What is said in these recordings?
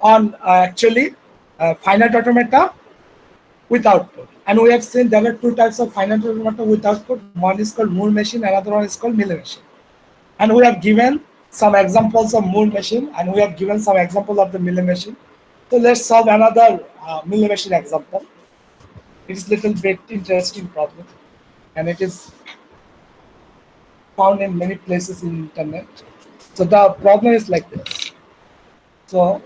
on actually finite automata with output. And we have seen there are two types of finite automata with output. One is called Moore machine, another one is called Milli machine. And we have given some examples of Moore machine, and we have given some example of the Milli machine. So let's solve another Milli machine example. It is little bit interesting problem, and it is found in many places in internet. So the problem is like this. So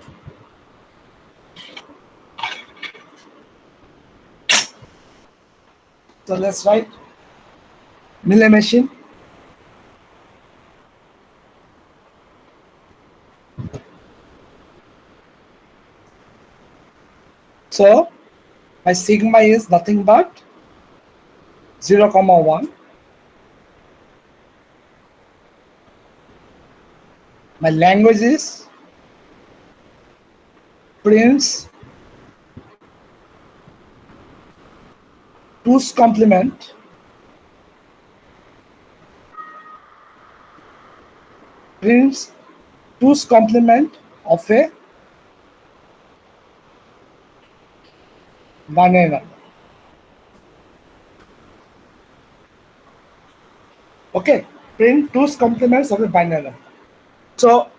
let's write Milli machine. So my sigma is nothing but 0, 1. My language is prints 2's complement prints 2's complement of a binary number. Okay, print 2's complements of a binary number. So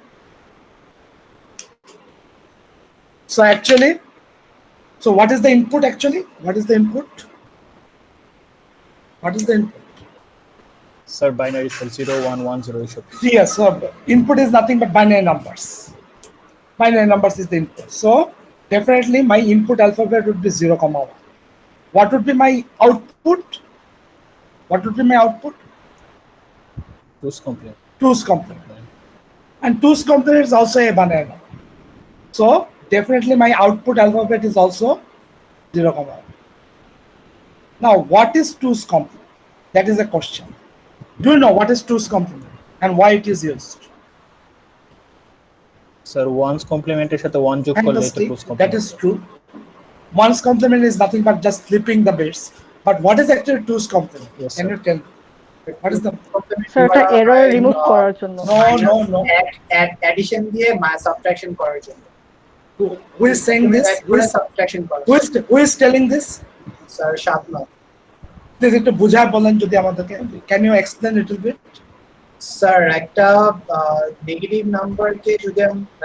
actually, so what is the input actually? What is the input? What is the input? Sir, binary cell 0, 1, 1, 0 should be. Yes, so input is nothing but binary numbers. Binary numbers is the input. So definitely my input alphabet would be 0, 1. What would be my output? What would be my output? 2's complement. 2's complement. And 2's complement is also a binary number. So definitely my output alphabet is also 0, 1. Now what is 2's complement? That is a question. Do you know what is 2's complement and why it is used? Sir, 1's complement is at the 1 joke called 2's complement. That is true. 1's complement is nothing but just flipping the bits. But what is actually 2's complement? Yes, Can you tell me? What is the complement? Sir, এটা error remove করার জন্য। No. Addition দিয়ে subtraction করার জন্য। Who is saying this? Subtraction করার। Who is telling this? Sir, Shatma. Please একটু বুঝায় বলেন যদি আমাদেরকে। Can you explain a little bit? Sir, একটা নেগেটিভ নাম্বারকে যদি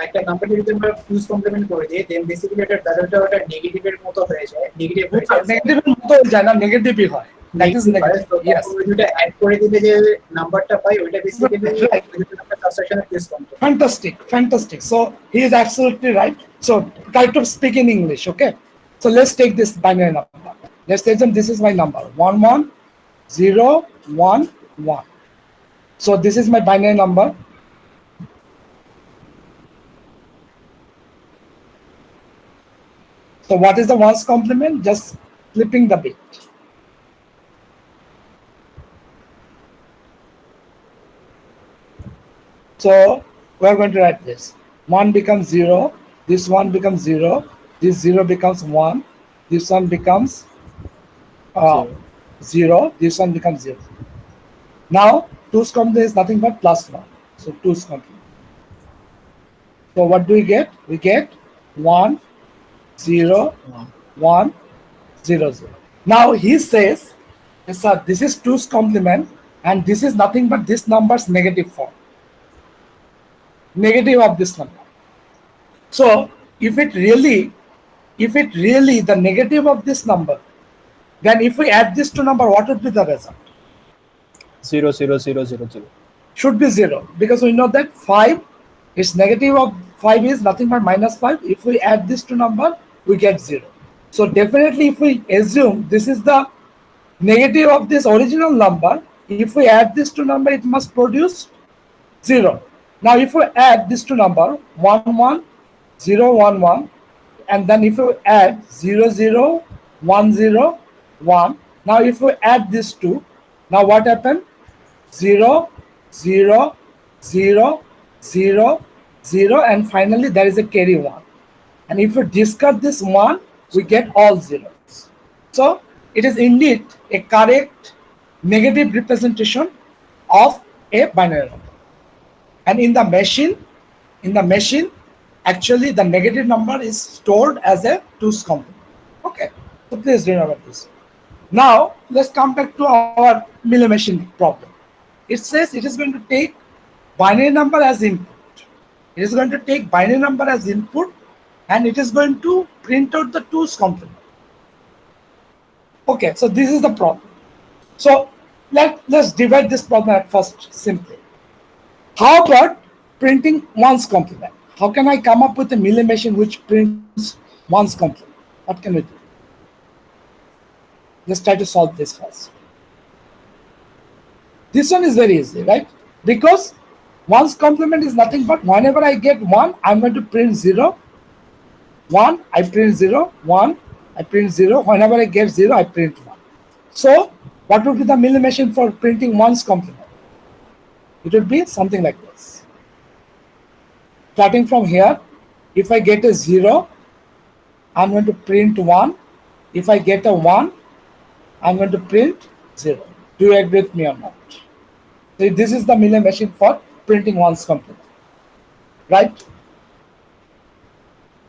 একটা নাম্বারকে যদি আমরা 2's complement করে দিই, then basically এটা ভ্যালুটা ওটা নেগেটিভের মতো হয়ে যায়। নেগেটিভের মতো হয়ে যায় না, নেগেটিভই হয়। That is negative. Yes. ওইটা অ্যাড করে দিলে যে নাম্বারটা পাই ওইটা basically সাবট্রাকশনের 2's complement। Fantastic. So he is absolutely right. So try to speak in English, okay? So let's take this binary number. Let's say this is my number 1 1 0 1 1. So this is my binary number. So what is the 1's complement? Just flipping the bit. So we are going to write this. 1 becomes 0. This 1 becomes 0. This 0 becomes 1. This one becomes 0. This one becomes 0. Now 2's complement is nothing but plus 1. So 2's complement. So what do we get? We get 1 0 1 0 0. Now he says, yes, sir, this is 2's complement and this is nothing but this number's negative form. Negative of this number. So if it really the negative of this number, then if we add this to number, what would be the result? 0 0 0 0 0. Should be 0 because we know that 5 is negative of 5 is nothing but minus 5. If we add this to number, we get 0. So definitely if we assume this is the negative of this original number, if we add this to number, it must produce 0. Now if we add this to number 1 1 0 1 1, and then if we add 0 0 1 0 1, now if we add this two, now what happened? 0 0 0 0 0, and finally there is a carry 1. And if we discard this 1, we get all zeros. So it is indeed a correct negative representation of a binary number. And in the machine, Actually, the negative number is stored as a 2's complement. Okay, so please remember this. Now, let's come back to our Miller machine problem. It says it is going to take binary number as input. It is going to take binary number as input, and it is going to print out the 2's complement. Okay, so this is the problem. So let's divide this problem at first simply. How about printing 1's complement? How can I come up with a Miller machine which prints 1's complement? What can we do? Let's try to solve this first. This one is very easy, right? Because 1's complement is nothing but whenever I get 1, I'm going to print 0. 1, I print 0. 1, I print 0. Whenever I get 0, I print 1. So, what would be the Miller machine for printing 1's complement? It would be something like this. Starting from here, if I get a 0, I'm going to print 1. If I get a 1, I'm going to print 0. Do you agree with me or not? So this is the Miller machine for printing 1's complement, right?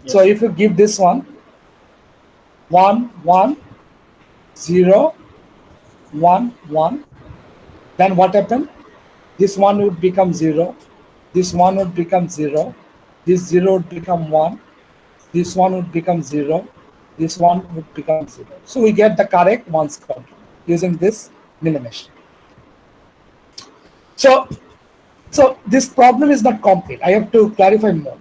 Yes. So if you give this one 1, 1, 0, 1, 1, then what happened? This 1 would become 0, this 1 would become 0, this 0 would become 1, this 1 would become 0, this 1 would become 0. So we get the correct 1's complement using this Miller machine. So this problem is not complete. I have to clarify more.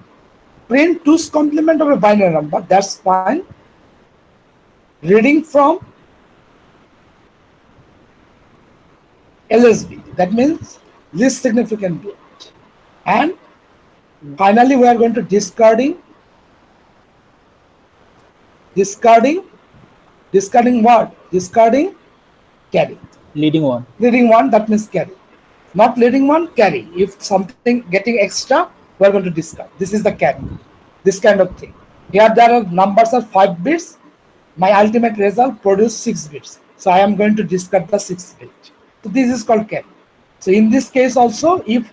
Print 2's complement of a binary number, that's fine. Reading from LSB, that means least significant bit. And finally, we are going to discarding what? Discarding carry. Leading one. Leading one, that means carry. Not leading one, carry. If something getting extra, we are going to discard. This is the carry. This kind of thing. Here there are numbers are 5 bits. My ultimate result produce 6 bits. So I am going to discard the 6th bit. So this is called carry. So in this case also, if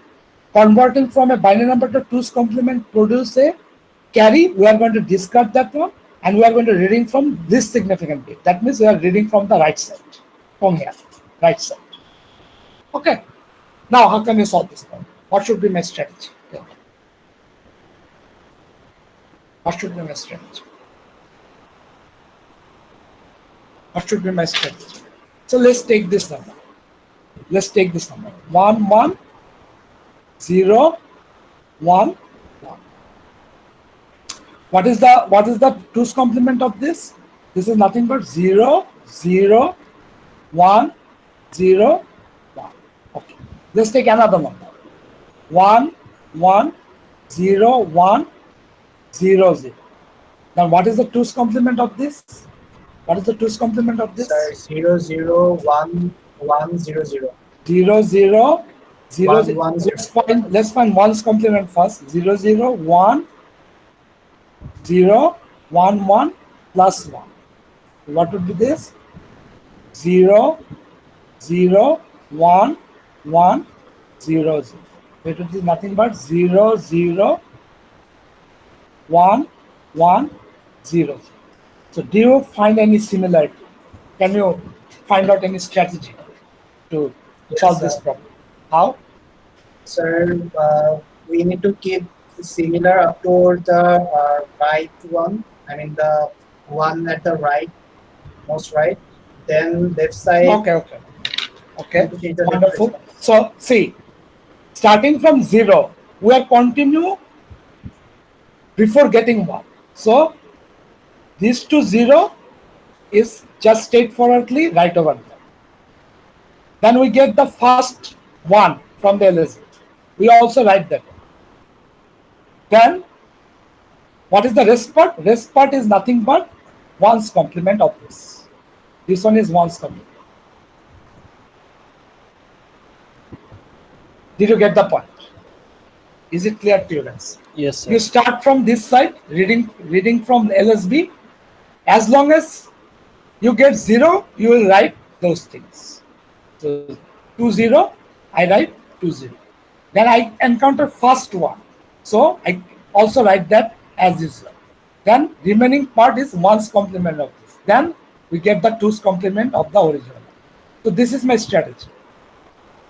converting from a binary number to 2's complement produce a carry, we are going to discard that one, and we are going to reading from this significant bit. That means we are reading from the right side, from here, right side. Okay. Now, how can you solve this problem? What should be my strategy? Yeah. What should be my strategy? What should be my strategy? So let's take this number. Let's take this number. 1, 1, 0, 1, 1. What is the 2's complement of this? This is nothing but 0, 0, 1, 0, 1. Okay. Let's take another number. 1, 1, 0, 1, 0, 0. Now what is the 2's complement of this? What is the 2's complement of this? Sir, 0, 0, 1, 1, 0, 0. 0, 0, 0, 1, 0. 1, 0. Let's find 1's complement first. 0, 0, 1, 0, 1, 1 plus 1. What would be this? 0, 0, 1, 1, 0, 0. It would be nothing but 0, 0, 1, 1, 0, 0. So do you find any similarity? Can you find out any strategy to solve this sir. problem? How? Sir, we need to keep similar up to the right one. I mean the one at the right, most right. Then left side. Okay. we need to change the Wonderful. difference. So see, starting from 0, we are continue before getting 1. So this to 0 is just straightforwardly right over there. Then we get the first 1 from the LSB. We also write that. Then what is the rest part? Rest part is nothing but 1's complement of this. This one is 1's complement. Did you get the point? Is it clear to you guys? Yes, sir. You start from this side, reading from LSB. As long as you get 0, you will write those things. So 2, 0, I write 2, 0. Then I encounter first 1. So I also write that as usual. Then remaining part is 1's complement of this. Then we get the 2's complement of the original. So this is my strategy.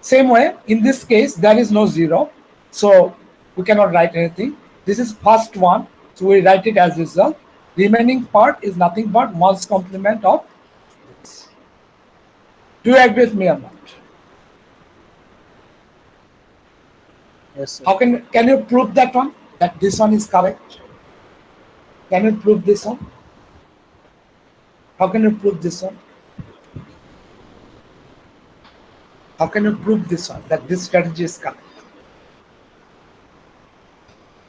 Same way, in this case, there is no 0. So we cannot write anything. This is first one. So we write it as usual. Remaining part is nothing but 1's complement of this. Do you agree with me or not? Yes, sir. How can you prove that one? That this one is correct? Can you prove this one? How can you prove this one? How can you prove this one? That this strategy is correct?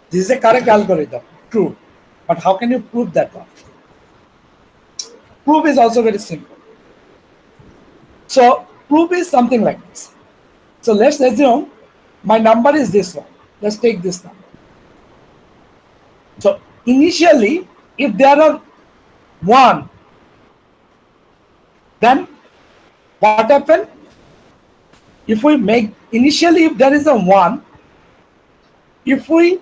This is a correct algorithm. True. But how can you prove that one? Proof is also very simple. So proof is something like this. So let's assume my number is this one. Let's take this number. So initially, if there are 1, then what happened? If we make, initially if there is a 1, if we,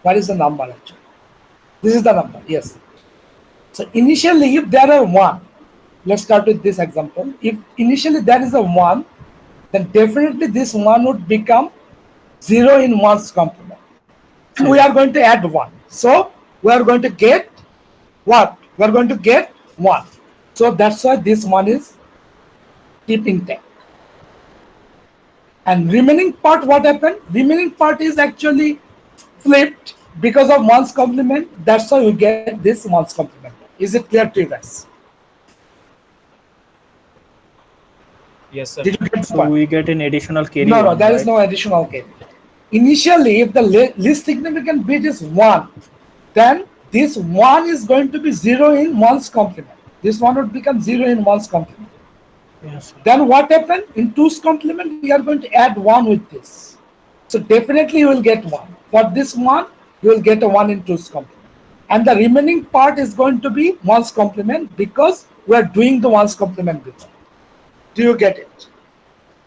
what is the number actually? This is the number, yes. So initially if there are 1, let's start with this example. If initially there is a 1, then definitely this 1 would become 0 in 1's complement. We are going to add 1. So we are going to get what? We are going to get 1. So that's why this 1 is keeping 10. And remaining part, what happened? Remaining part is actually flipped because of 1's complement. That's why we get this 1's complement. Is it clear to you guys? Yes, sir. Did you get the So point? we get an additional carry. No, one, there is right? no additional carry. Initially, if the least significant bit is 1, then this 1 is going to be 0 in 1's complement. This 1 would become 0 in 1's complement. Yes, sir. Then what happened? In 2's complement, we are going to add 1 with this. So definitely you will get 1. For this 1, you will get a 1 in 2's complement. And the remaining part is going to be 1's complement because we are doing the 1's complement before. Do you get it?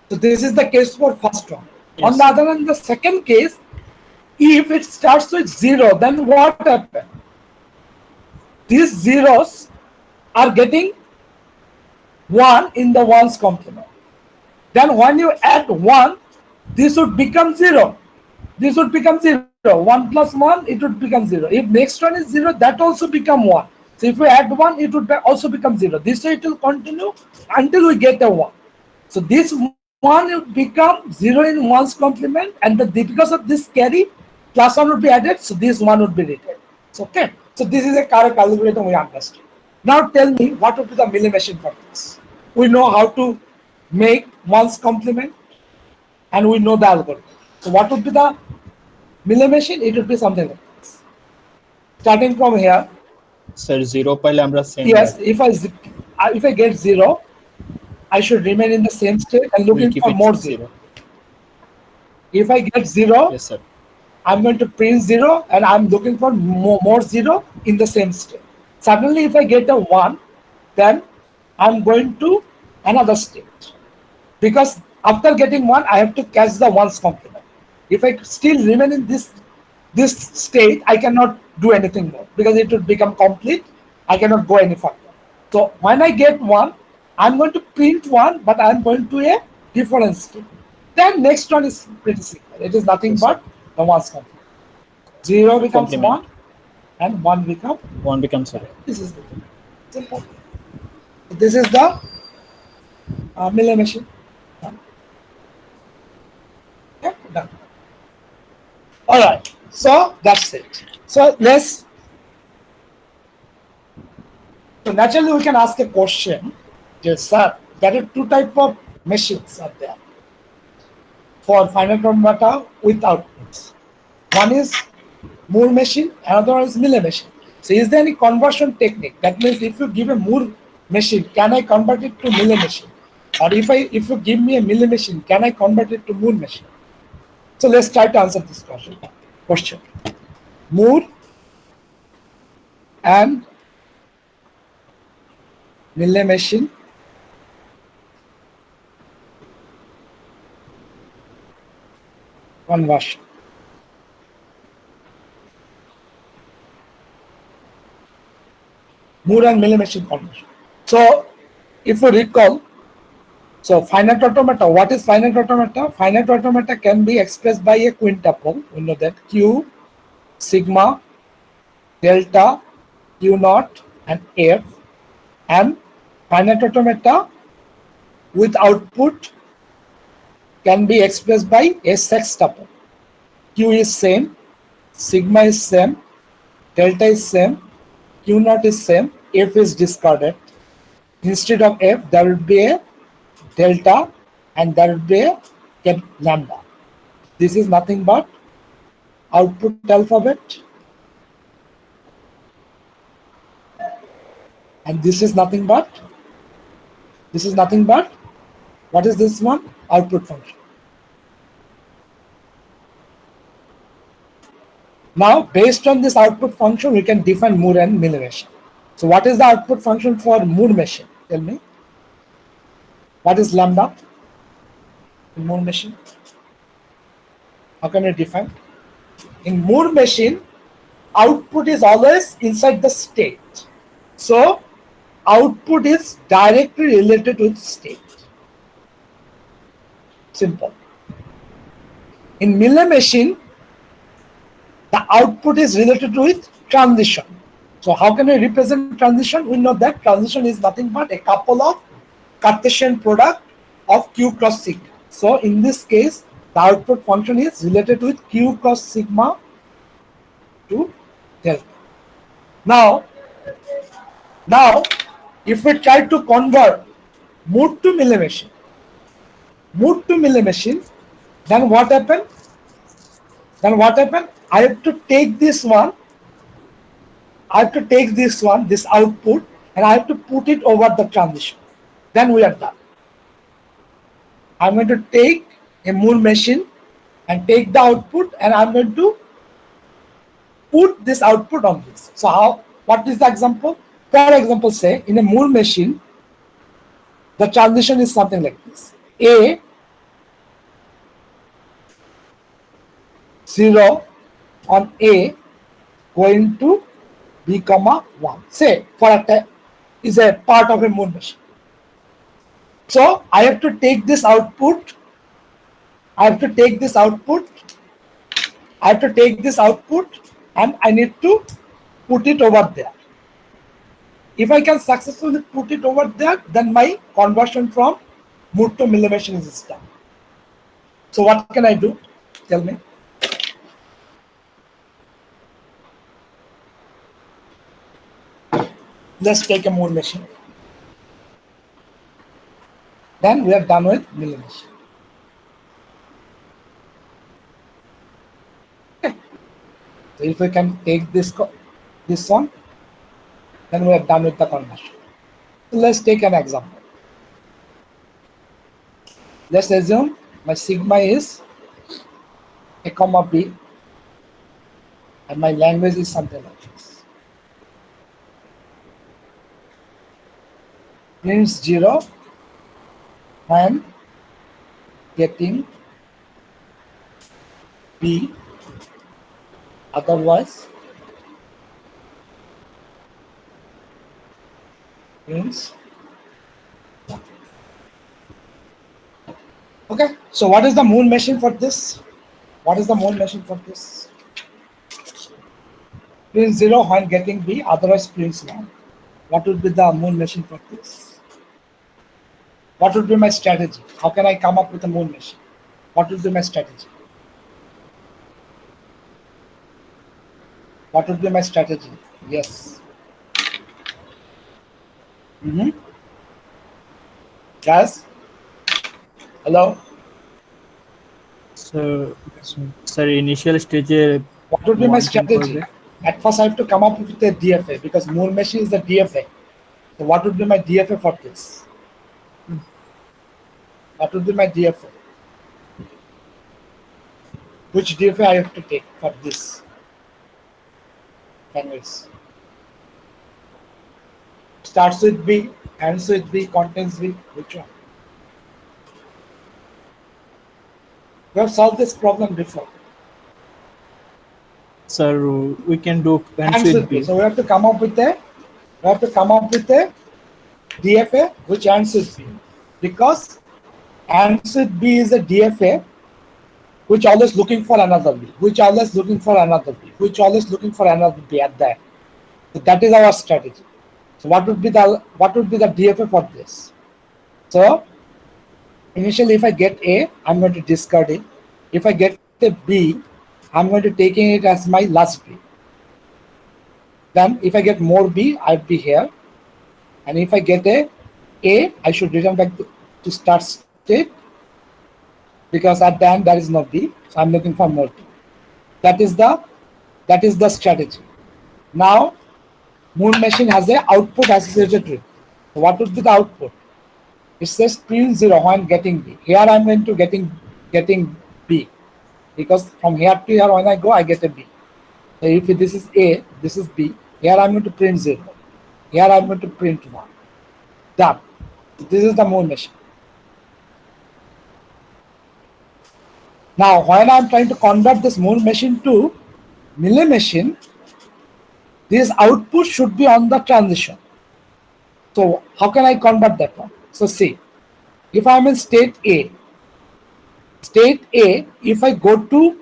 So this is the case for first one. Yes, On the other hand, the second case, if it starts with 0, then what happens? These zeros are getting 1 in the 1's complement. Then when you add 1, this would become 0. This would become 0. 1 plus 1, it would become 0. If next one is 0, that also become 1. So if we add 1, it would also become 0. This way it will continue until we get a 1. So this 1 would become 0 in 1's complement, and because of this carry, plus 1 would be added, so this 1 would be written. So, okay. So this is a correct algorithm we understand. Now tell me, what would be the Mealy machine for this? We know how to make 1's complement, and we know the algorithm. So what would be the Mealy machine? It would be something like this. Starting from here, Sir, 0 pile আমরা same yes, রাখি। if I get 0, I should remain in the same state and We'll looking keep for it more 0. 0. If I get 0, Yes, sir. I'm going to print 0 and I'm looking for more 0 in the same state. Suddenly, if I get a 1, then I'm going to another state. Because after getting 1, I have to catch the 1's complement. If I still remain in this state, I cannot do anything more because it will become complete. I cannot go any further. So when I get 1, I'm going to print 1, but I'm going to a different state. Then next one is pretty simple. It is nothing Yes, but the 1's complement. 0 becomes Complement. 1 and 1 becomes 1 becomes 0. this is the simple. This is the Mealy machine. Yeah, done. All right, so that's it. So naturally we can ask a question. Yes, sir. There are two type of machines are there for finite automata with outputs. One is Moore machine, another one is Mealy machine. So is there any conversion technique? That means if you give a Moore machine, can I convert it to Mealy machine? Or if you give me a Mealy machine, can I convert it to Moore machine? So let's try to answer this question. Moore and Mealy machine conversion. Moore and Miller machine conversion. So if you recall, so finite automata, what is finite automata? Finite automata can be expressed by a quintuple. We know that Q, sigma, delta, Q naught, and F. And finite automata with output can be expressed by a sextuple. Q is same, sigma is same, delta is same, Q naught is same, F is discarded. Instead of F, there will be a delta and there will be a lambda. This is nothing but output alphabet, and this is nothing but what is this one? Output function. Now, based on this output function, we can define Moore and Miller machine. So, what is the output function for Moore machine? Tell me. What is lambda in Moore machine? How can we define? In Moore machine, output is always inside the state. So, output is directly related with state. Simple. In Miller machine, the output is related with transition. So how can we represent transition? We know that transition is nothing but a couple of Cartesian product of Q cross sigma. So in this case, the output function is related with Q cross sigma to delta. Now, if we try to convert Moore to Miller machine, then what happened? I have to take this one. This output, and I have to put it over the transition. Then we are done. I'm going to take a Moore machine and take the output, and I'm going to put this output on this. So what is the example? For example, say in a Moore machine, the transition is something like this. A 0 on A going to B comma 1. Say for a is a part of a Moore machine. So I have to take this output. and I need to put it over there. If I can successfully put it over there, then my conversion from Moore to Miller machine is done. So what can I do? Tell me. Let's take a Moore machine. Then we are done with Miller machine. Okay. So if we can take this one, then we are done with the conversion. So let's take an example. Let's assume my sigma is A comma B, and my language is something like this. Prints 0 and getting B, otherwise prints. Okay, so what is the Moore machine for this? Prints 0 when getting B, otherwise prints 1. What would be the Moore machine for this? What would be my strategy? How can I come up with a Moore machine? What would be my strategy? Yes. Guys? Hello? So, sir, initial stage. What would be my strategy? At first, I have to come up with a DFA because Moore machine is the DFA. So, what would be my DFA for this? Which DFA I have to take for this? Anyways, starts with B, ends with B, contains B. Which one? We have solved this problem before. Sir, we can do ends Ends with with B. B. So we have to come up with a We have to come up with a DFA which ends with B, because ends with B is a DFA which always looking for another B, which always looking for another B, which always looking for another B at the end. So that is our strategy. So what would be the DFA for this? So initially, if I get A, I'm going to discard it. If I get a B, I'm going to taking it as my last B. Then if I get more B, I'd be here. And if I get a A, I should return back to start state, because at the end there is no B. So I'm looking for more B. That is the strategy. Now, Moon machine has a output associated with it. So what would be the output? It says print 0 when getting B. Here I'm going to getting B, because from here to here when I go, I get a B. So if this is A, this is B. Here I'm going to print 0. Here I'm going to print 1. Done. This is the Moon machine. Now, when I'm trying to convert this Moon machine to Mealy machine, this output should be on the transition. So how can I convert that one? So see, if I'm in state A, if I go to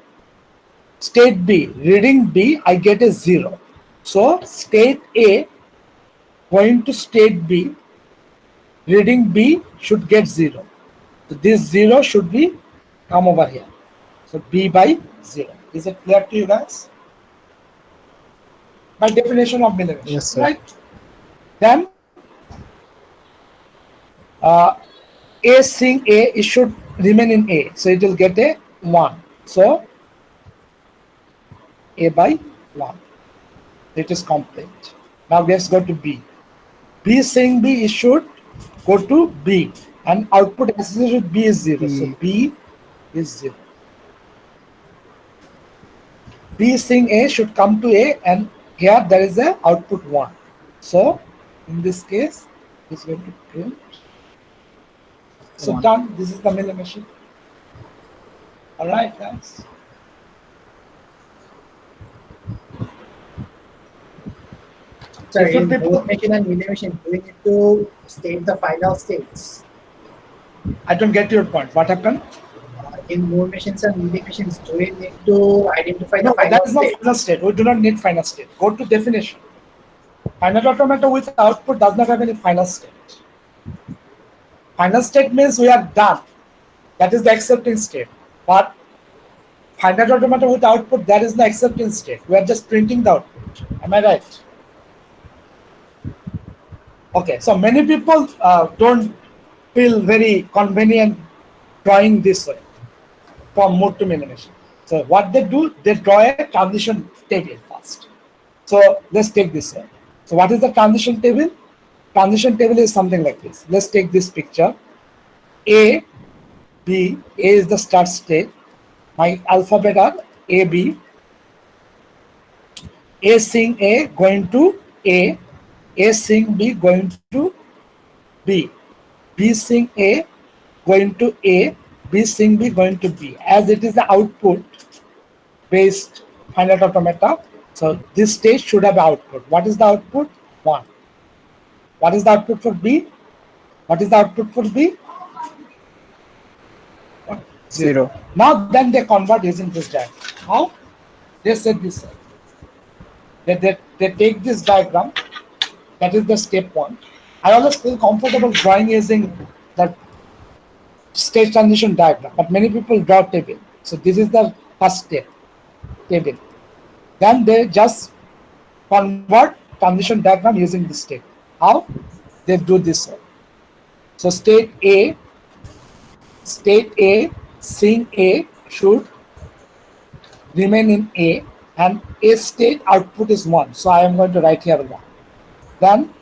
state B, reading B, I get a 0. So state A going to state B, reading B should get 0. So this 0 should be come over here. So B by 0. Is it clear to you guys? By definition of Mealy machine, Yes, sir. right? Then A seeing A, it should remain in A, so it will get a 1. So A by 1. It is complete. Now let's go to B. B seeing B, it should go to B, and output associated with B is 0. So B is 0. B seeing A should come to A, and here there is a output 1. So in this case, it's going to print. So 1. done. This is the Mealy machine. All right, guys. So If in it be- Moon machine and Mealy machine, do we need to state the final states? I don't get your point. What happened? In Moon machines and Mealy machines, do we need to identify No, the final that is not state? final state. We do not need final state. Go to definition. Finite automata with output does not have any final state. Final state means we are done. That is the accepting state. But finite automata with output, that is the accepting state. We are just printing the output. Am I right? Okay, so many people don't feel very convenient drawing this way from mode to Mealy machine. So what they do, they draw a transition table first. So let's take this one. So what is the transition table? Transition table is something like this. Let's take this picture. A, B, A is the start state. My alphabet are A, B. A seeing A going to A seeing B going to B. B seeing A going to A, B seeing B going to B. As it is the output based finite automata, so this stage should have output. What is the output? 1. What is the output for B? What is the output for B? 0. Now then they convert using this diagram. How? They said this. They take this diagram, that is the step 1. I always feel comfortable drawing using the state transition diagram, but many people draw table. So this is the first step, table. Then they just convert transition diagram using this step. How? They do this way. So state A seeing A should remain in A, and A state output is 1. So I am going to write here 1. Then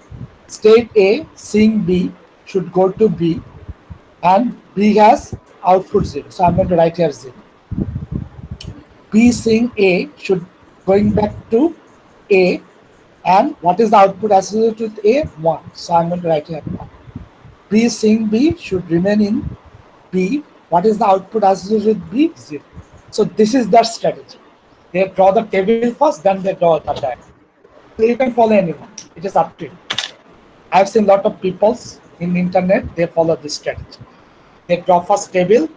state A seeing B should go to B, and B has output 0. So I'm going to write here 0. B seeing A should going back to A, and what is the output associated with A? 1. So I'm going to write here 1. B seeing B should remain in B. What is the output associated with B? 0. So this is their strategy. They draw the table first, then they draw the diagram. So you can follow anyone. It is up to you. I've seen a lot of peoples in the internet, they follow this strategy. They draw first table,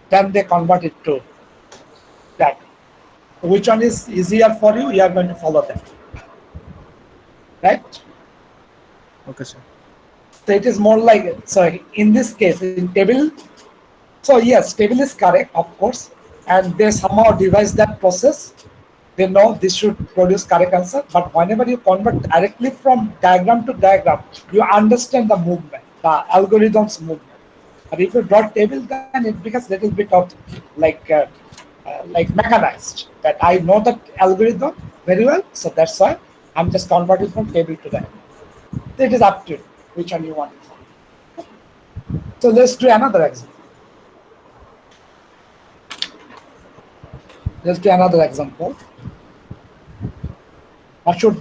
then they convert it to that. Which one is easier for you? You are going to follow that. Right? Okay, sir. So it is more like, so in this case, in table, so yes, table is correct, of course, and they somehow devise that process. They know this should produce correct answer, but whenever you convert directly from diagram to diagram, you understand the movement, the algorithm's movement. But if you draw table, then it becomes little bit of like mechanized. That I know the algorithm very well, so that's why I'm just converting from table to diagram. So it is up to you which one you want. So let's do another example. Let's do another example. What should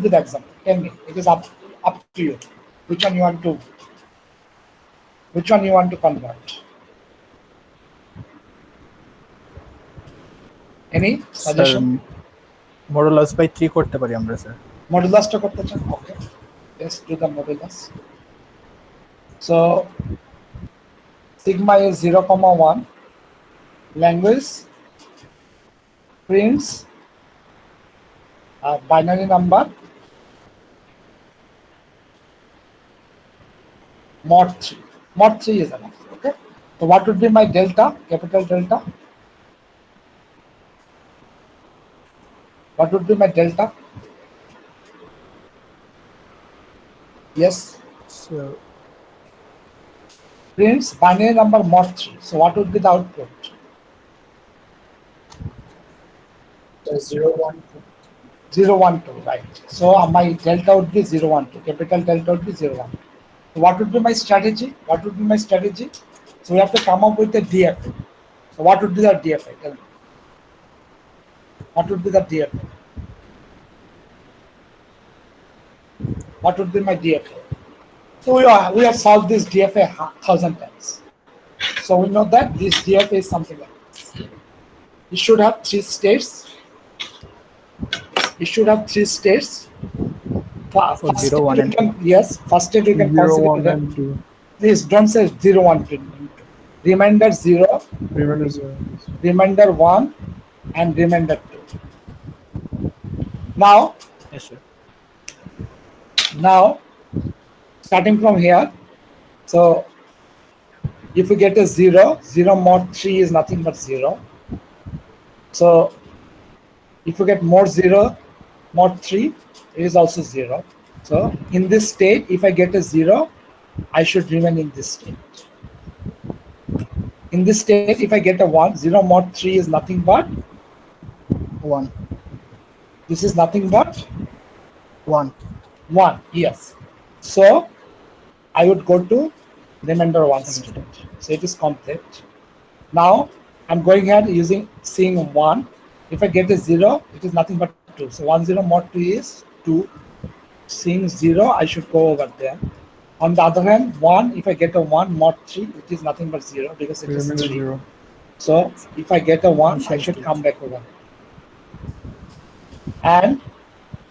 be the example? Tell me. It is up to you. Which one you want to? Which one you want to convert? Any suggestion? Modulus by 3 করতে পারি আমরা sir. মডুলাসটা করতে চান? Okay. Let's do the modulus. So sigma is 0,1. Language prints a binary number mod 3. Mod 3 is enough. Okay. So what would be my delta? Capital delta. What would be my delta? Yes. So Prints binary number mod 3. So what would be the output? So 0, 1, 2. 0, 1, 2, right. So my delta would be 0, 1, 2. Capital delta would be 0, 1, 2. So what would be my strategy? What would be my strategy? So we have to come up with a DFA. So what would be the DFA? Tell me. What would be the DFA? What would be my DFA? So we have solved this DFA 1,000 times. So we know that this DFA is something like this. You should have 3 states. You should have 3 states. First 0, state 1, you and can- Yes, first state you can 0, 1, consider. and 2. Please don't say 0, 1, 2. Remainder 0, Remainder 0. remainder 1, and remainder 2. Now, yes sir। now starting from here, so if you get a 0, 0 mod 3 is nothing but 0. So if you get more 0 mod 3, it is also 0. So in this state, if I get a 0, I should remain in this state. In this state, if I get a 1, 0 mod 3 is nothing but 1, this is nothing but 1, 1. Yes. So I would go to remainder 1 state. So it is complete. Now I'm going ahead seeing 1. If I get a 0, it is nothing but 2. So 1, 0 mod 2 is 2. Seeing 0, I should go over there. On the other hand, 1, if I get a 1 mod 3, it is nothing but 0 because it is Remainder 3. 0. So if I get a 1, I should come back over. And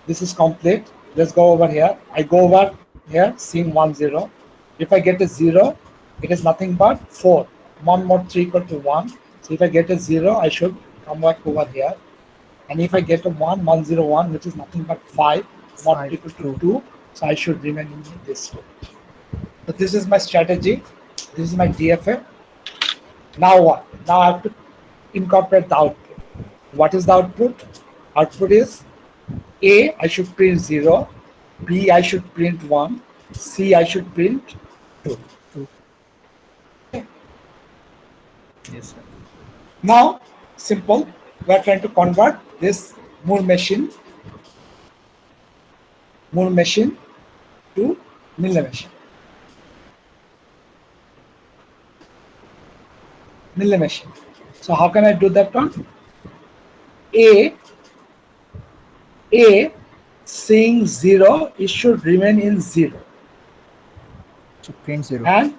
this is complete. Let's go over here. I go over here, seeing 1, 0. If I get a 0, it is nothing but 4. 1 mod 3 equal to 1. So if I get a 0, I should come back over here. And if I get a 1, 1, 0, 1, which is nothing but 5, mod 5, equal to 2. So I should remain in this state. So this is my strategy. This is my DFA. Now what? Now I have to incorporate the output. What is the output? Output is A, I should print 0. B, I should print 1. C, I should print 2. yes sir। Now, simple. We are trying to convert this Moore machine to Milne machine. Milne machine. So how can I do that one? A seeing 0, it should remain in 0. So print 0, And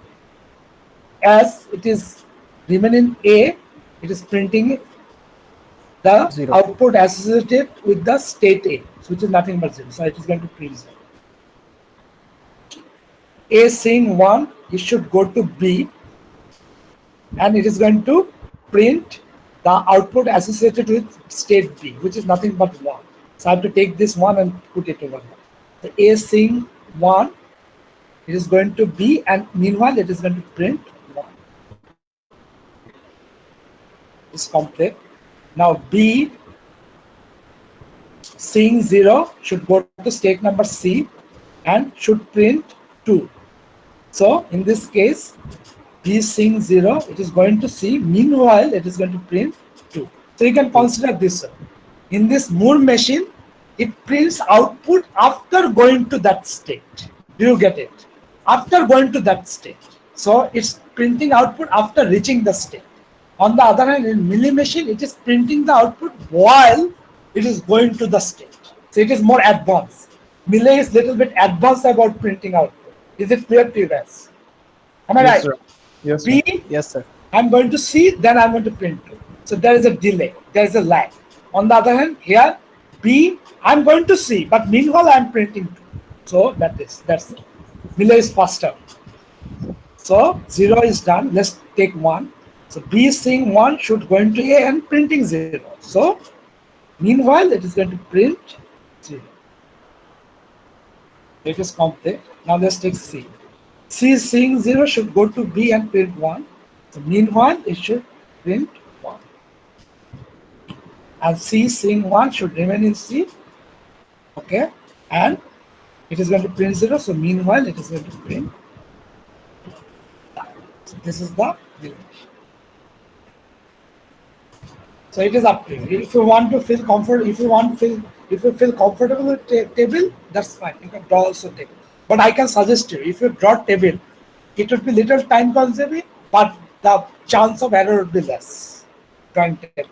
as it is remain in A, it is printing the 0. output associated with the state A, so which is nothing but 0. So it is going to print 0. A seeing 1, it should go to B, and it is going to print the output associated with state B, which is nothing but 1. So I have to take this 1 and put it over here. The A seeing 1, it is going to B, and meanwhile it is going to print 1. It's complete. Now B seeing 0 should go to state number C and should print 2. So in this case, B seeing 0, it is going to C. Meanwhile, it is going to print 2. So you can consider this. In this Moore machine, it prints output after going to that state. Do you get it? After going to that state. So it's printing output after reaching the state. On the other hand, in Mealy machine, it is printing the output while it is going to the state. So it is more advanced. Mealy is little bit advanced about printing output. Is it clear to you guys? Am I Yes, right? sir. Yes, sir. B, Yes, sir. I'm going to see, then I'm going to print 2. So there is a delay, there is a lag. On the other hand, here, B, I'm going to see, but meanwhile I'm printing 2. So that's it. Mealy is faster. So 0 is done. Let's take 1. So B seeing 1 should go into A and printing 0. So meanwhile, it is going to print 0. It is complete. Now let's take C. C seeing 0 should go to B and print 1. So meanwhile, it should print 1. And C seeing 1 should remain in C. Okay. And it is going to print 0. So meanwhile, it is going to print 2. So this is the relation. So it is up to you. If you want to feel comfort, if you feel comfortable with table, that's fine. You can draw also table. But I can suggest you, if you draw table, it would be little time consuming, but the chance of error would be less. Drawing table.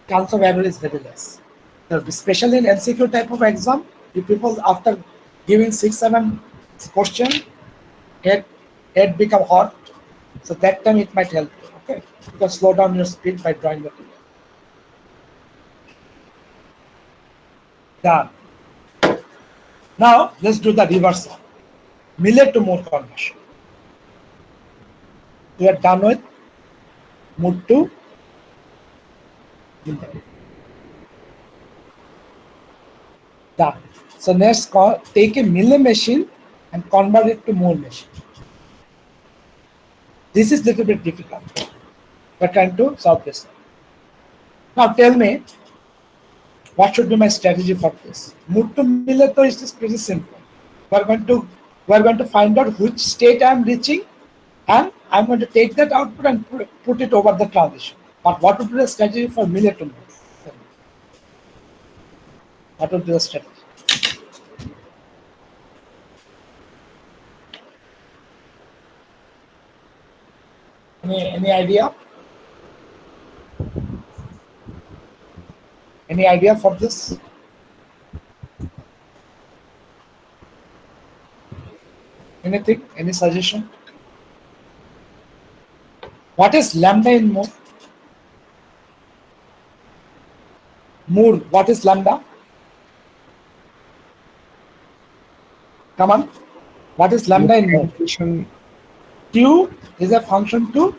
Chance of error is very less. So especially in MCQ type of exam, if people after giving 6-7 question, head become hot. So that time it might help you. Okay, you can slow down your speed by drawing the table. Done. Now let's do the reversal. Mealy to Moore conversion. We are done with Moore to Mealy. Done. So next, take a Mealy machine and convert it to Moore machine. This is little bit difficult. We're trying to solve this. Now tell me, what should be my strategy for this? Moore to Mealy is just pretty simple. We're going to find out which state I'm reaching, and I'm going to take that output and put it over the transition. But what would be the strategy for Mealy to Moore? What would be the strategy? Any idea? Any idea for this? Anything? Any suggestion? What is lambda in Moore? Moore, what is lambda? Come on. What is lambda in Moore? Q is a function to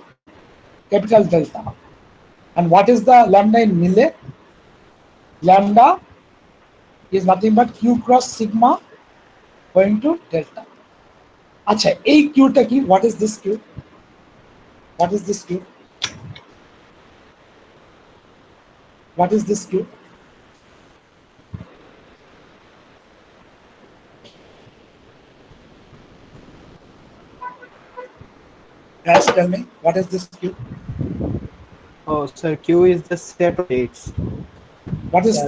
capital delta. And what is the lambda in Mealy? Lambda is nothing but Q cross sigma going to delta. Acha, a Q ta ki, what is this Q? What is this Q? What is this Q? Guys, tell me, what is this Q? Oh, sir, Q is the set of states. What is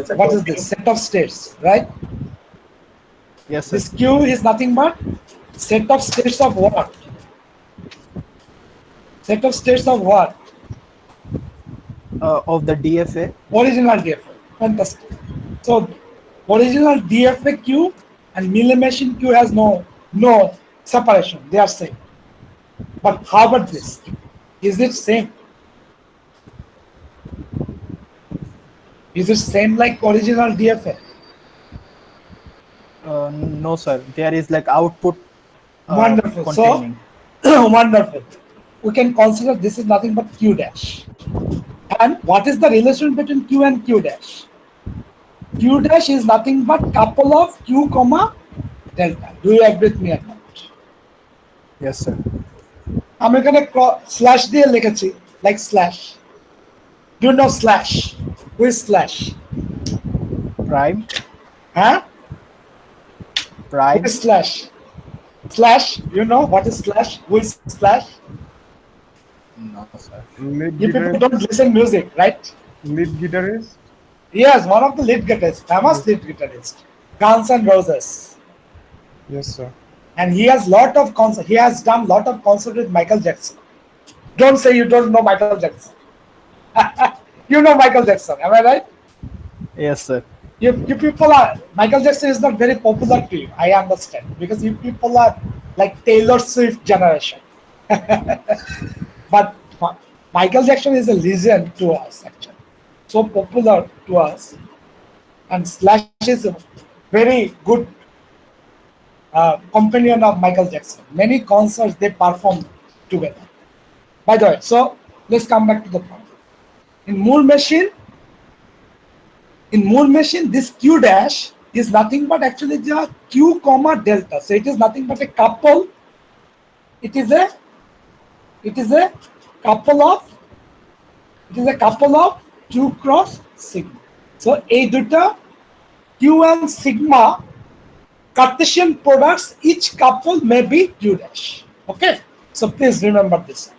this? Set of states, right? Yes, sir. This Q is nothing but set of states of what? Set of states of what? Of the DFA. Original DFA. Fantastic. So original DFA Q and Mealy machine Q has no separation. They are same. But how about this? Is it same? Is it same like original DFA? No, sir. There is like output Wonderful. Containing. So, wonderful. We can consider this is nothing but Q dash. And what is the relation between Q and Q dash? Q dash is nothing but couple of Q comma delta. Do you agree with me or not? Yes, sir. আমি এখানে slash দিয়ে লিখেছি like slash. Do you know slash? Who is slash? Prime. Huh? Who Prime. is slash? Slash, you know what is slash? Who is slash? No, sir. Lead You people guitarist. don't listen music, right? Lead guitarist. Yes, one of the lead guitarists, famous lead guitarist, Guns N' Roses. Yes, sir. And he has lot of concert. He has done lot of concert with Michael Jackson. Don't say you don't know Michael Jackson. You know Michael Jackson, am I right? Yes, sir. You people are Michael Jackson is not very popular to you. I understand because you people are like Taylor Swift generation. But Michael Jackson is a legend to us actually, so popular to us, and Slash is a very good companion of Michael Jackson. Many concerts they perform together. By the way, so let's come back to the point. In Moore machine, this Q dash is nothing but actually the Q comma delta. So it is nothing but a couple. It is a couple of Q cross sigma. So a duta Q and sigma Cartesian products, each couple may be Q dash. Okay, so please remember this.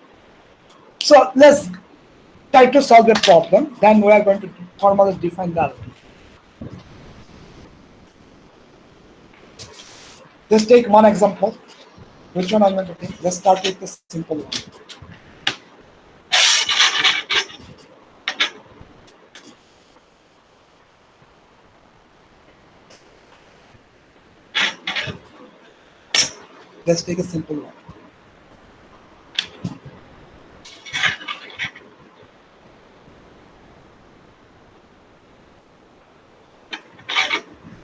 So let's try to solve a problem. Then we are going to formally define the algorithm. Let's take one example. Which one I'm going to take? Let's start with the simple one. Let's take a simple one.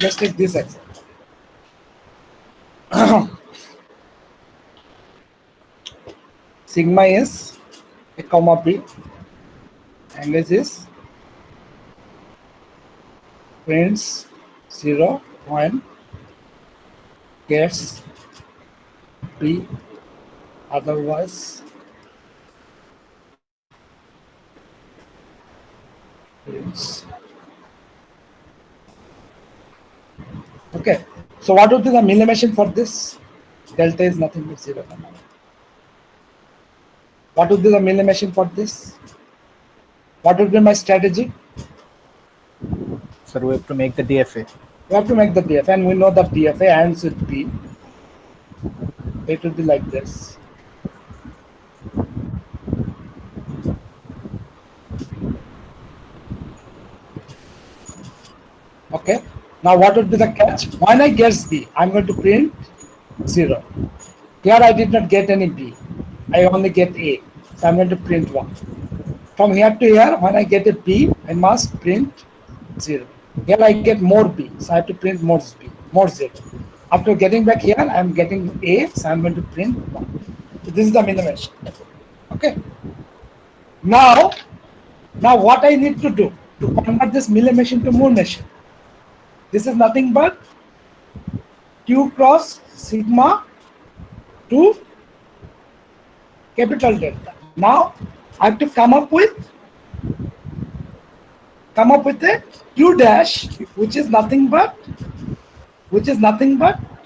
Let's take this example. Sigma is a comma b, and this is prints 0 when gets b, otherwise prints. Okay, so what would be the millimation for this? Delta is nothing but 0. What would be the millimation for this? What would be my strategy? Sir, we have to make the DFA. We have to make the DFA, and we know that DFA ends with B. It will be like this. Okay. Now what would be the catch? When I get B, I'm going to print 0. Here I did not get any B. I only get A. So I'm going to print 1. From here to here, when I get a B, I must print 0. Here I get more B. So I have to print more B, more 0. After getting back here, I'm getting A. So I'm going to print 1. So this is the minimation. Okay. Now what I need to do to convert this millimation to Moore machine? This is nothing but Q cross sigma to capital delta. Now I have to come up with a Q dash, which is nothing but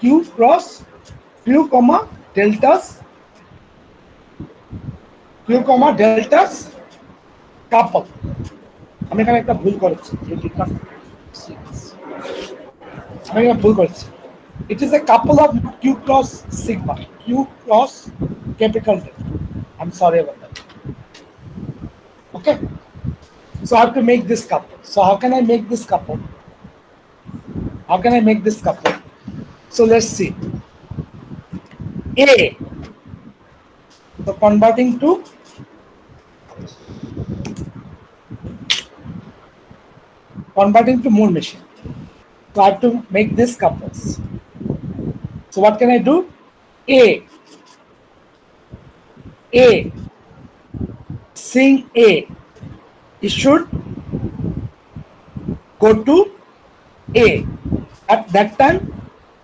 Q cross Q comma deltas couple. আমি এখানে একটা ভুল করেছি। It is a couple of Q cross sigma, Q cross capital delta. I'm sorry about that. Okay. So I have to make this couple. So how can I make this couple? So let's see. A. So converting to Moore machine. So I have to make this couples. So what can I do? A, seeing A, it should go to A. At that time,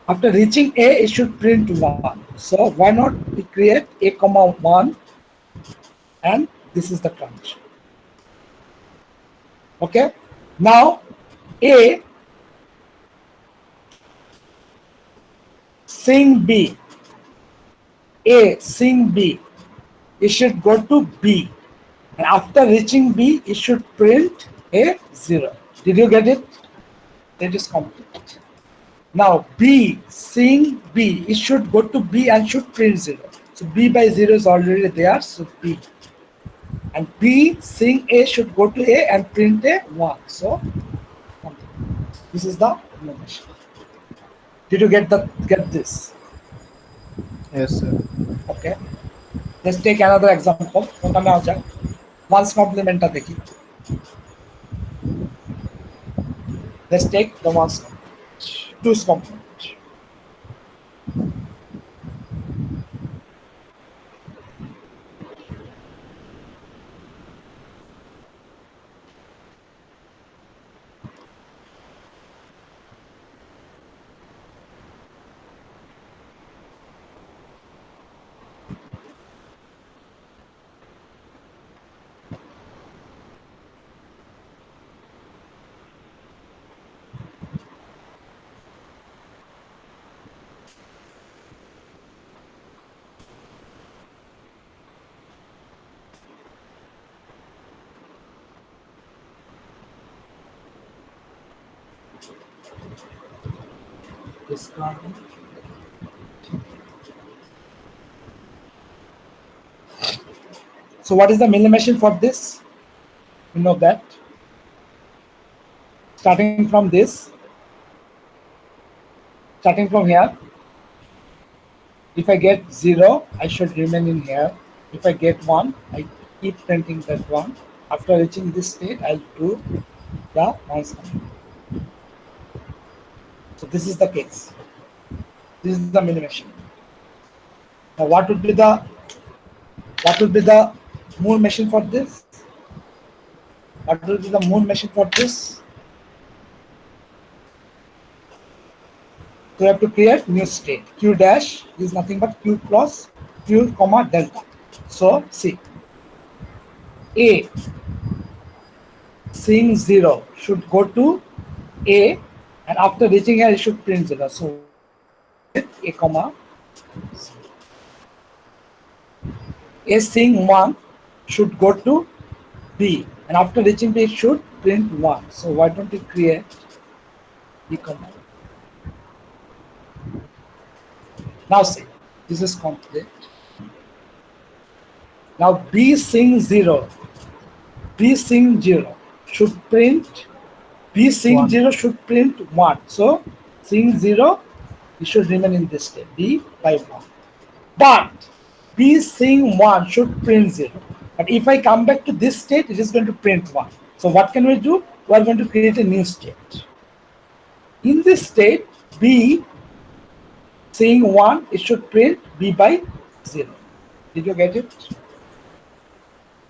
after reaching A, it should print 1. So why not we create A comma 1, and this is the condition. Okay. Now A seeing B, A seeing B, it should go to B, and after reaching B, it should print a 0. Did you get it? It is complete. Now B seeing B, it should go to B and should print 0. So B by 0 is already there, so B. And B seeing A should go to A and print a 1. So this is the notation. Did you get this? Yes, sir. Okay. Let's take another example. One's complement देखिए. Let's take the one's complement. Two's complement. Discarding. So what is the milling machine for this? You know that. Starting from this, starting from here, if I get 0, I should remain in here. If I get 1, I keep printing that 1. After reaching this state, I'll do the ones coming. So this is the case. This is the milling machine. Now what would be the Moore machine for this? What will be the Moore machine for this? So you have to create new state. Q dash is nothing but Q plus Q comma delta. So see, A seeing 0 should go to A, and after reaching here, it should print 0. So A comma 0. A seeing 1 should go to B, and after reaching B, it should print 1. So why don't we create B comma? Now see, this is complete. Now B seeing 0, B seeing 0 should print, B seeing 1. 0 should print 1. So seeing 0, it should remain in this state, B by 1. But B seeing 1 should print 0. But if I come back to this state, it is going to print 1. So what can we do? We are going to create a new state. In this state, B seeing 1, it should print B by 0. Did you get it?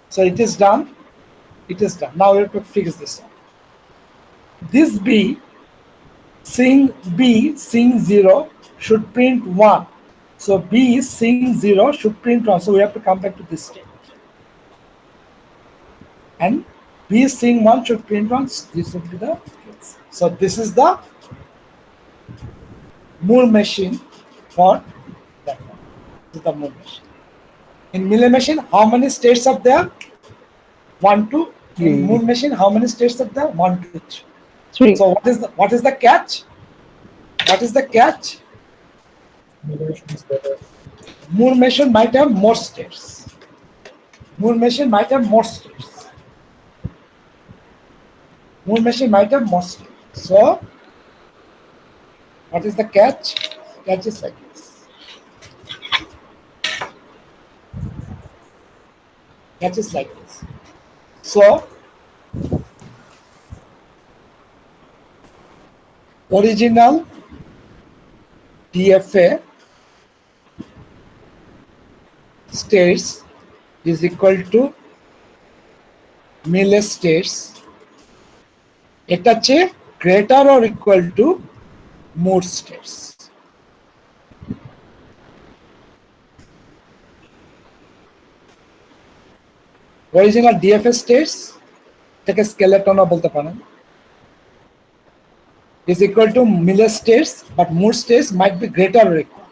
So it is done. It is done. Now we have to fix this up. This B seeing 0 should print 1. So B seeing 0 should print 1. So we have to come back to this state. And B seeing 1 should print 1. This would be the case. So this is the Moore machine for that one. This is the Moore machine. In milling machine, how many states are there? 1, 2. In Moore machine, how many states are there? 1, 2, 3. 3. So what is the catch? What is the catch? Moore machine might have more states. Moore machine might have more states. Moore machine might have more states. So what is the catch? Catch is like this. Catch is like this. So original DFA states is equal to Mill states এটা চেয়ে greater or equal to Moore states. Original DFS states থেকে skeleton বলতে পারেন is equal to Miller states but Moore states might be greater or equal.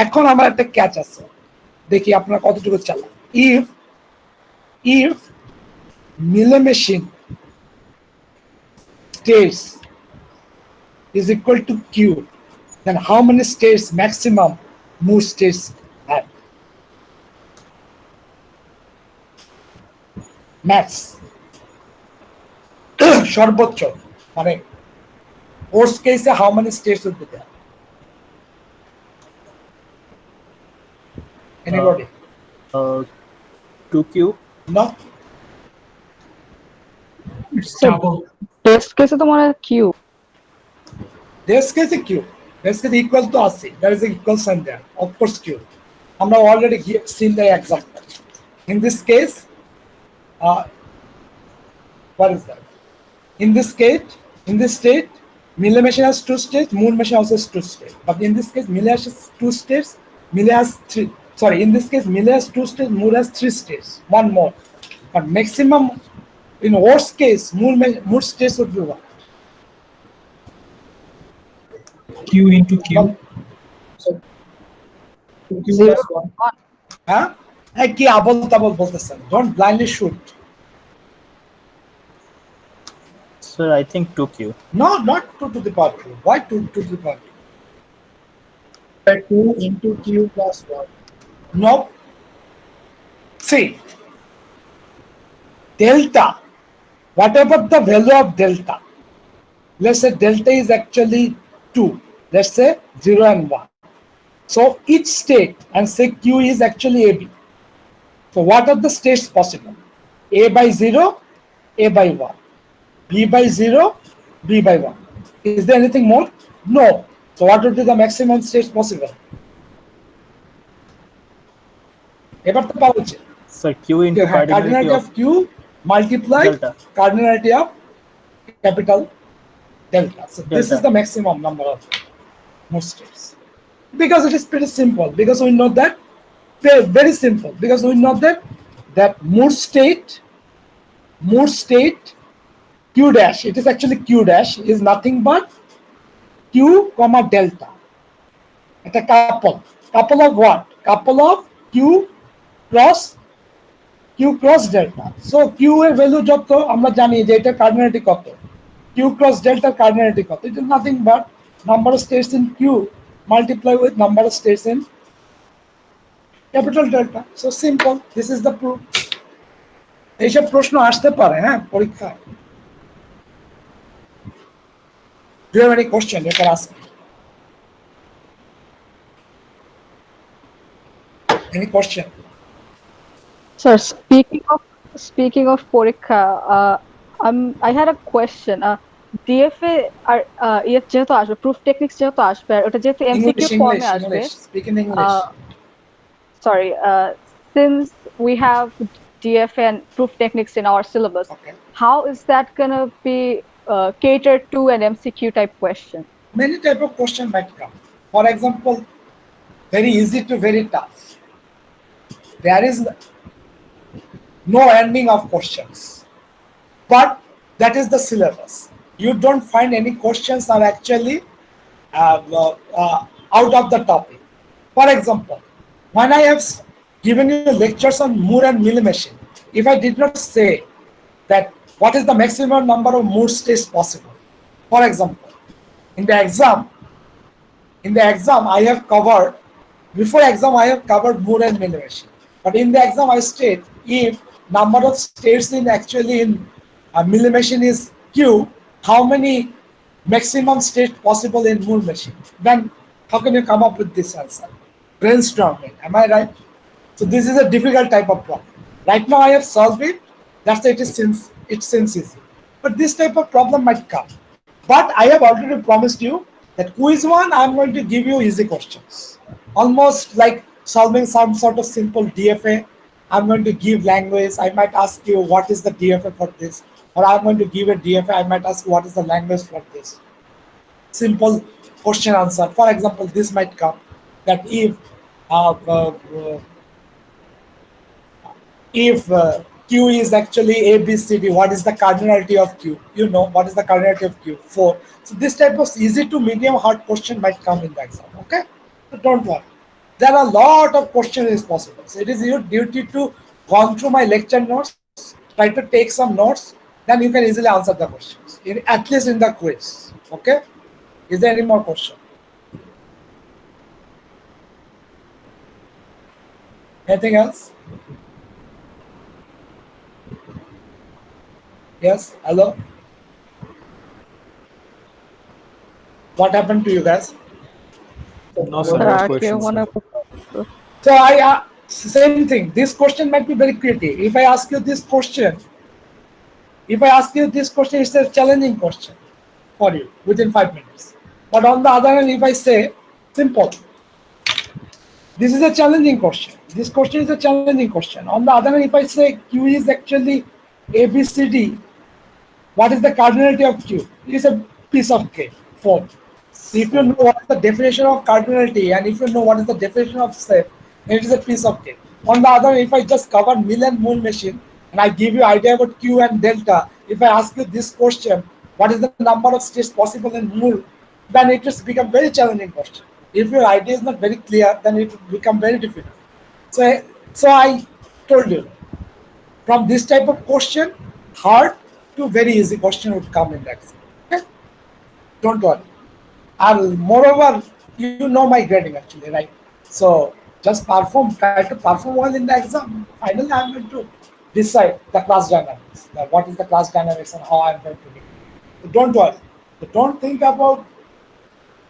এখন আমার একটা catch আছে, দেখি আপনারা কতটুকু চালান। if Miller machine states is equal to Q, then how many states maximum Moore states have? Max সর্বোচ্চ মানে worst case how many states would be there? Anybody? 2Q. No? Test কেসে তো মনে হয় Q. This case Q. This case equal to AC. There is an equal sign there. Of course Q. I'm now already seen the example. In this case, what is that? In this state, Miller machine has 2 states, Moore machine also has 2 states. But in this case, Miller has 2 states, Miller has 3. Sorry, in this case, Miller has 2 states, Moore has 3 states. One more. But maximum, in worst case, Moore states would be what? Q into Q. So 2Q Zero. plus 1. Huh? Hey, ki abol tabol boltechen. Don't blindly shoot. Sir, I think 2Q. No, not 2 to the power 2. Why 2 to the power 2? 2 into Q plus 1. No. See, delta, whatever the value of delta, let's say delta is actually 2, let's say 0 and 1. So each state and say Q is actually AB. So what are the states possible? A by 0, A by 1. B by 0, B by 1. Is there anything more? No. So what would be the maximum states possible? এবার তো পাওয়া উচিত। Sir, Q into cardinality Cardinality of of Q multiplied delta. cardinality of capital delta. So this Delta. is the maximum number of Moore states. Because it is pretty simple. Because we know that very simple. Because we know that Moore state Q dash. It is actually Q dash is nothing but Q comma delta. It's a couple of what? Couple of Q cross delta. So Q এর value যত আমরা জানি যে এটা cardinality কত, Q cross delta cardinality কত, it is nothing but number of states in Q multiply with number of states in capital delta. So simple. This is the proof. এইসব প্রশ্ন আসতে পারে হ্যাঁ পরীক্ষায়। Do you have any question? You can ask me. Any question? Sir, speaking of পরীক্ষা, I had a question. DFA আর যেহেতু আসবে, proof techniques যেহেতু আসবে, আর ওটা যেহেতু MCQ ফর্মে আসবে, Speak in English. sorry, since we have DFA and proof techniques in our syllabus, Okay. how is that gonna be catered to an MCQ type question? Many type of question might come. For example, very easy to very tough. There is no ending of questions, but that is the syllabus. You don't find any questions are actually out of the topic. For example, when I have given you lectures on Moore and Mill machine, if I did not say that what is the maximum number of Moore states possible, for example, in the exam I have covered, before exam I have covered Moore and Mill machine, but in the exam I state if number of states in actually in Mill machine is Q, how many maximum states possible in Moore machine? Then how can you come up with this answer? Brainstorming, am I right? So this is a difficult type of problem. Right now I have solved it. That's why it seems easy. But this type of problem might come. But I have already promised you that quiz 1 I'm going to give you easy questions. Almost like solving some sort of simple DFA. I'm going to give language. I might ask you what is the DFA for this, or I'm going to give a DFA. I might ask what is the language for this. Simple question answer. For example, this might come that if Q is actually ABCD, what is the cardinality of Q? You know what is the cardinality of Q? 4. So this type of easy to medium hard question might come in the exam. Okay, so don't worry. There are a lot of questions is possible. So it is your duty to go through my lecture notes, try to take some notes, then you can easily answer the questions. At least in the quiz. Okay. Is there any more question? Anything else? Yes. Hello. What happened to you guys? No, sir. Sir, No আর কেউ questions, মনে sir. So same thing. This question might be very creative. If I ask you this question, it's a challenging question for you within 5 minutes. But on the other hand, if I say simple, this is a challenging question. This question is a challenging question. On the other hand, if I say Q is actually ABCD, what is the cardinality of Q? It is a piece of cake. 4. If you know what is the definition of cardinality and if you know what is the definition of set, then it is a piece of cake. On the other hand, if I just cover mill and mole machine and I give you idea about Q and delta, if I ask you this question, what is the number of states possible in mole, then it just become very challenging question. If your idea is not very clear, then it will become very difficult. So I told you, from this type of question, hard to very easy question would come in that. Okay? Don't worry. And moreover, you know my grading actually, right? So just try to perform well in the exam. Finally, I'm going to decide the class dynamics. What is the class dynamics and how I'm going to do it. So don't worry. So don't think about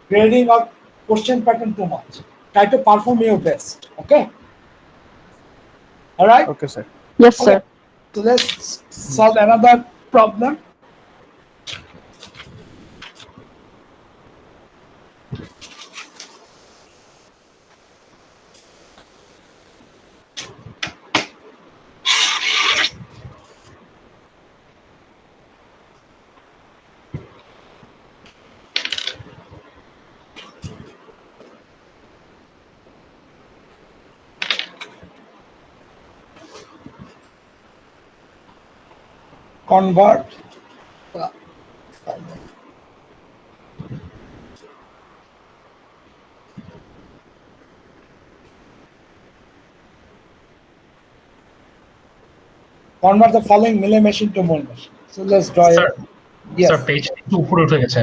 grading or question pattern too much. Try to perform your best. Okay? All right? Okay, sir. Yes, Okay. sir. So let's solve another problem. Convert the following milli machine to mole machine. So let's draw Sir, it. Yes. Sir page একটু উপরে উঠে গেছে।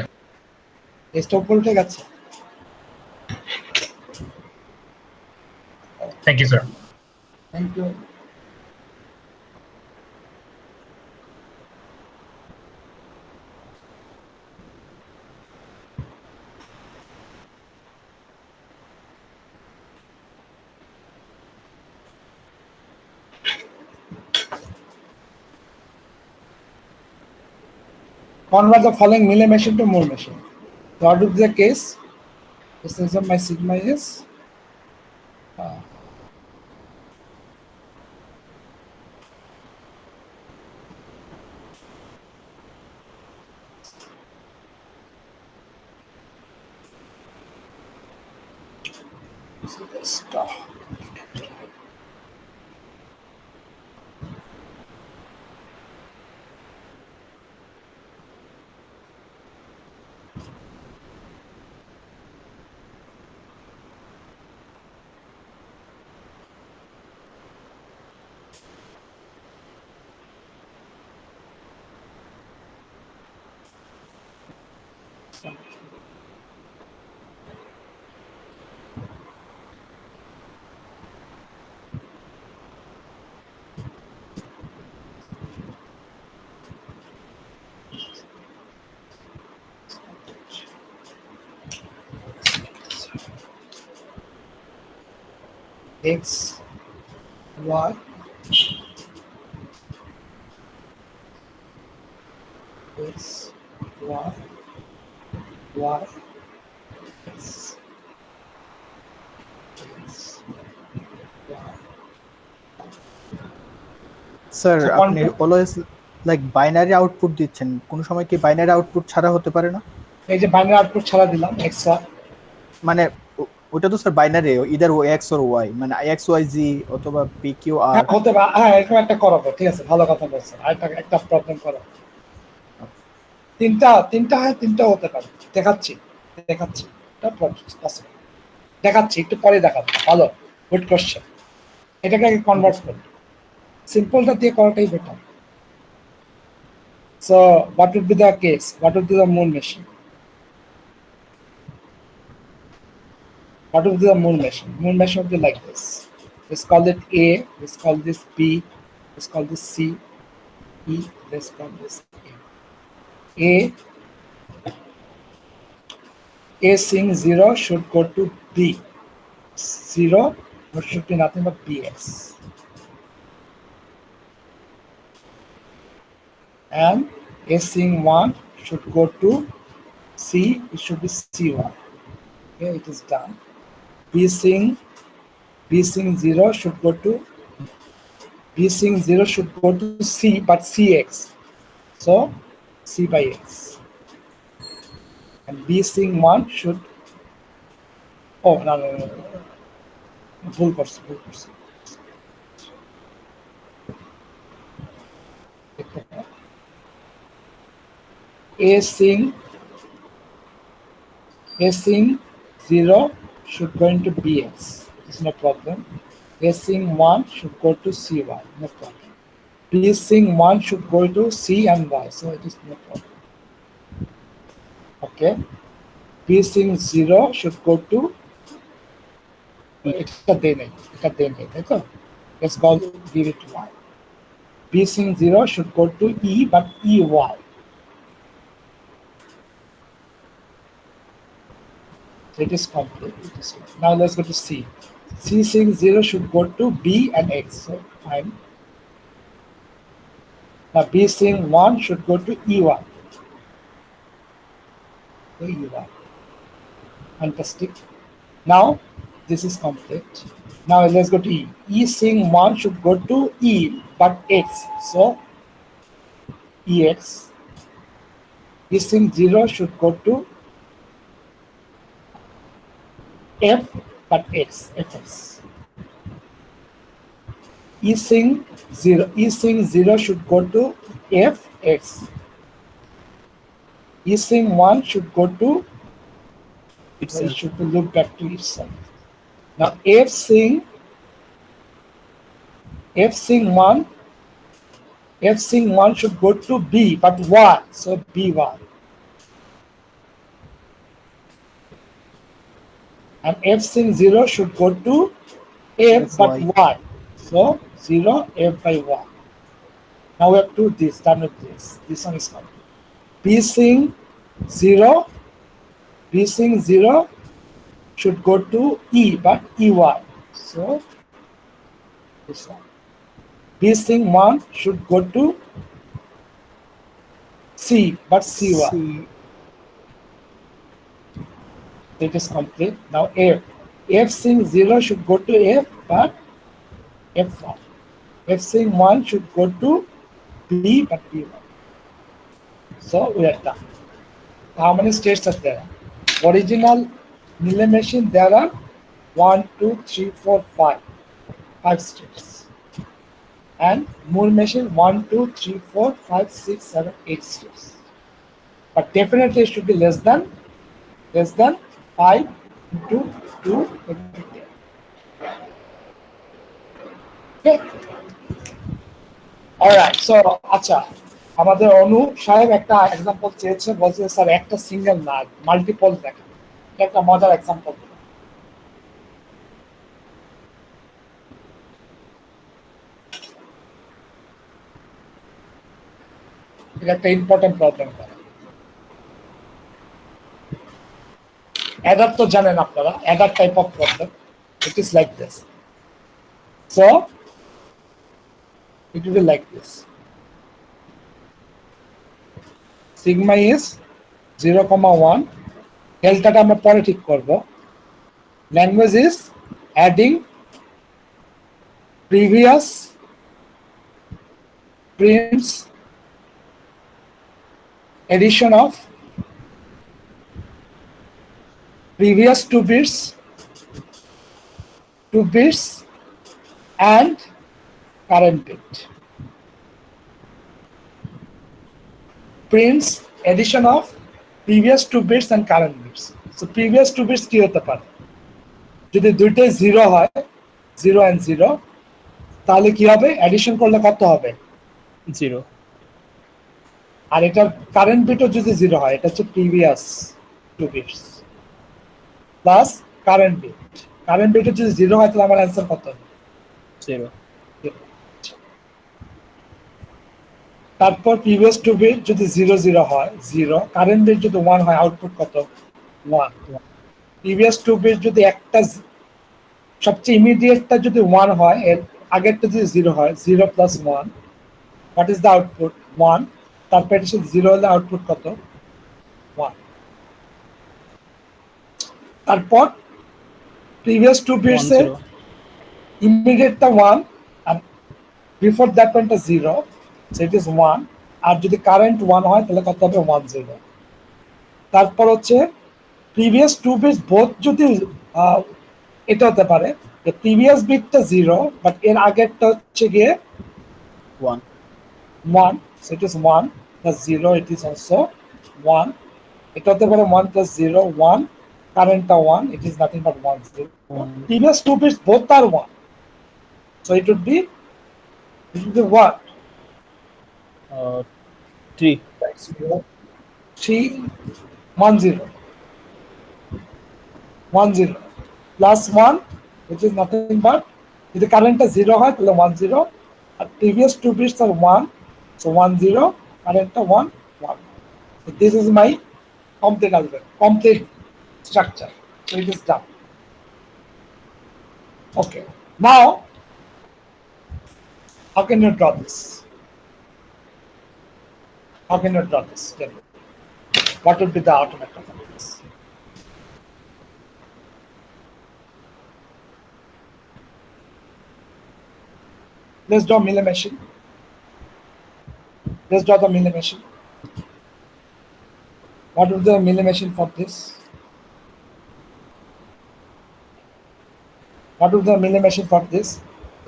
It's উপরে উঠে গেছে। Thank you sir. Thank you. Convert the following milli machine to mole machine. So what would be the case? This is my sigma is star. X, Y, X, Y, Y, X, X, sir So, আপনি always like binary output দিচ্ছেন, কোনো সময় কি binary output ছাড়া হতে পারে না? এই যে বাইনারি আউটপুট ছাড়া দিলাম এক্সা, মানে ওটা তো sir binary, either X or Y, মানে এক্স ওয়াই জি অথবা পি কিউ আর। হ্যাঁ হতে পারে, হ্যাঁ এরকম একটা করাবো, ঠিক আছে, ভালো কথা বলছেন, আর একটা প্রবলেম করাবো, তিনটা হয়, তিনটা হতে পারে, দেখাচ্ছি এটা possible। দেখাচ্ছি একটু পরে দেখাবো, ভালো, গুড কোশ্চেন। এটাকে আগে কনভার্ট করি, সিম্পলটা দিয়ে করাটাই better. So what would be the case, what would be the Moore machine, what would be the moon machine? Moon machine would be like this. Let's call it A, let's call this B, let's call this C, E, let's call this A. A saying 0 should go to B. 0 should be nothing but BX. And A saying 1 should go to C, it should be C1. Okay, it is done. B saying 0 should go to C, but CX. So C by X. And B saying 1 should, oh no. Full person. A saying 0 should go into BX. It's no problem. A saying 1 should go to CY. No problem. B saying 1 should go to C and Y. So it is no problem. Okay. B saying 0 should go to, let's go give it Y. B saying 0 should go to E, but EY. It is complete. Now let's go to C. C saying 0 should go to B and X. So fine. Now B saying 1 should go to E1. So E1. Fantastic. Now this is complete. Now let's go to E. E saying 1 should go to E, but X. So EX. E saying 0 should go to F, but X, FX. E saying 0 should go to F, X. E saying 1 should go to, it should look back to itself. Now F saying 1 should go to B, but Y, so BY. And F saying 0 should go to F, but Y. So 0, F by Y. Now we have to do this, done with this. This one is complete. B saying 0 should go to E, but EY. So this one. B saying 1 should go to C, but CY. It is complete. Now F. F saying 0 should go to F, but F1. F saying 1 should go to B, but B1. So we are done. How many states are there? Original Millen machine, there are 1, 2, 3, 4, 5. 5 states. And Moore machine 1, 2, 3, 4, 5, 6, 7, 8 states. But definitely it should be less than 5 into 2 into 10. Okay. Alright, so আচ্ছা আমাদের অনু সাহেব একটা example চেয়েছে, বলছে sir একটা single না multiple দেখেন, এটা একটা মজার এক্সাম্পল। এটা একটা ইম্পর্টেন্ট প্রবলেম করে। অ্যাডার তো জানেন আপনারা, Eder type of problem, it is like this. So it will be like this. Sigma is 0,1. Delta টা আমরা পরে ঠিক করব। Language is adding previous prints addition of previous 2 bits and current bit. Prints addition of previous 2 bits and current bits. So previous 2 bits কি হতে পারে? যদি দুইটাই 0 হয় 0 and 0 তাহলে কি হবে? অ্যাডিশন করলে কত হবে? 0 আর এটা কারেন্ট বিটও যদি 0 হয় এটা হচ্ছে previous 2 bits plus current bit. Current বিটও যদি 0 হয় তাহলে আমার অ্যান্সার কত হবে? 0 তারপর প্রিভিয়াস 2 বিট যদি 0 0 হয় 0, কারেন্ট বিট যদি 1 হয় আউটপুট কত? 1। প্রিভিয়াস 2 বিট যদি একটা সবচেয়ে ইমিডিয়েটটা যদি 1 হয় এর আগেরটা যদি 0 হয় 0 plus 1, what is the output? 1। তারপর এটা 0 হলে আউটপুট কত? 1। তারপর প্রিভিয়াস 2 bits এর ইমিডিয়েটটা 1 আর বিফোর দ্যাট ওয়ানটা 0, সো ইট ইজ 1। আর যদি কারেন্ট 1 হয় তাহলে কত হবে? 1 0। তারপর হচ্ছে প্রিভিয়াস 2 bits বোথ যদি এটা হতে পারে যে প্রিভিয়াস বিটটা 0 বাট এর আগেরটা হচ্ছে গিয়ে 1 1, so it is 1 plus 0, it is also 1. এটা হতে পারে 1 plus 0 1, কারেন্টটা 1, it is nothing but 1 0. Previous 2 bits both are 1, so it would be what? 3 3 1 0 1 0 plus 1, which is nothing but যদি কারেন্টটা 0 হয় তাহলে 1 0 আর previous 2 bits are 1, so 1 0, কারেন্টটা 1 1. So this is my complete algorithm, complete structure. So it is done. Okay, now how can you draw this? How can you draw this? Tell me. What would be the automatic of this? Let's draw Miller machine. Let's draw the Miller machine. What would the Miller machine for this? What would the Miller machine for this?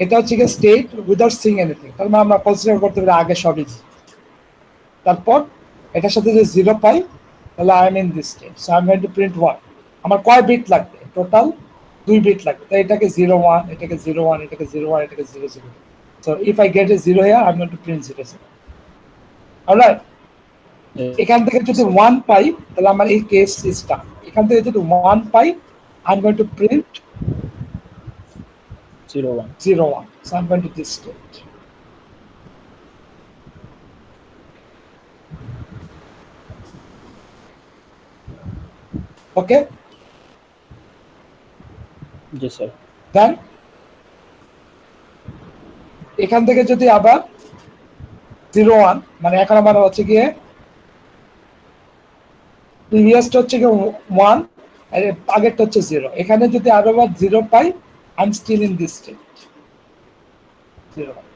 এটা হচ্ছে কি state without Singh anything, তার মানে আমরা consider করতে পারি আগে সবই। তারপর এটার সাথে যে 0 পাই তাহলে I am in this state, so I am going to print 1। আমার কয় বিট লাগবে? টোটাল 2 বিট লাগবে, তাই এটাকে 0 1, এটাকে 0 1, এটাকে 0 1, এটাকে 0 0. So if I get a 0 here, I'm going to print 0 0. Alright. এখান থেকে যদি 1 পাই তাহলে আমার এই কেস ইজ ডান। এখান থেকে যদি 1 পাই I'm going to print 0 1 0 1. So I'm going to this state. Okay? Yes sir. Then এখান থেকে যদি আবার 0 1, মানে এখন আমার হচ্ছে গিয়ে প্রিভিয়াসটা হচ্ছে গিয়ে 1 আর আগেরটা হচ্ছে 0, এখানে যদি আবার 0 পাই I am still in this state 0 1.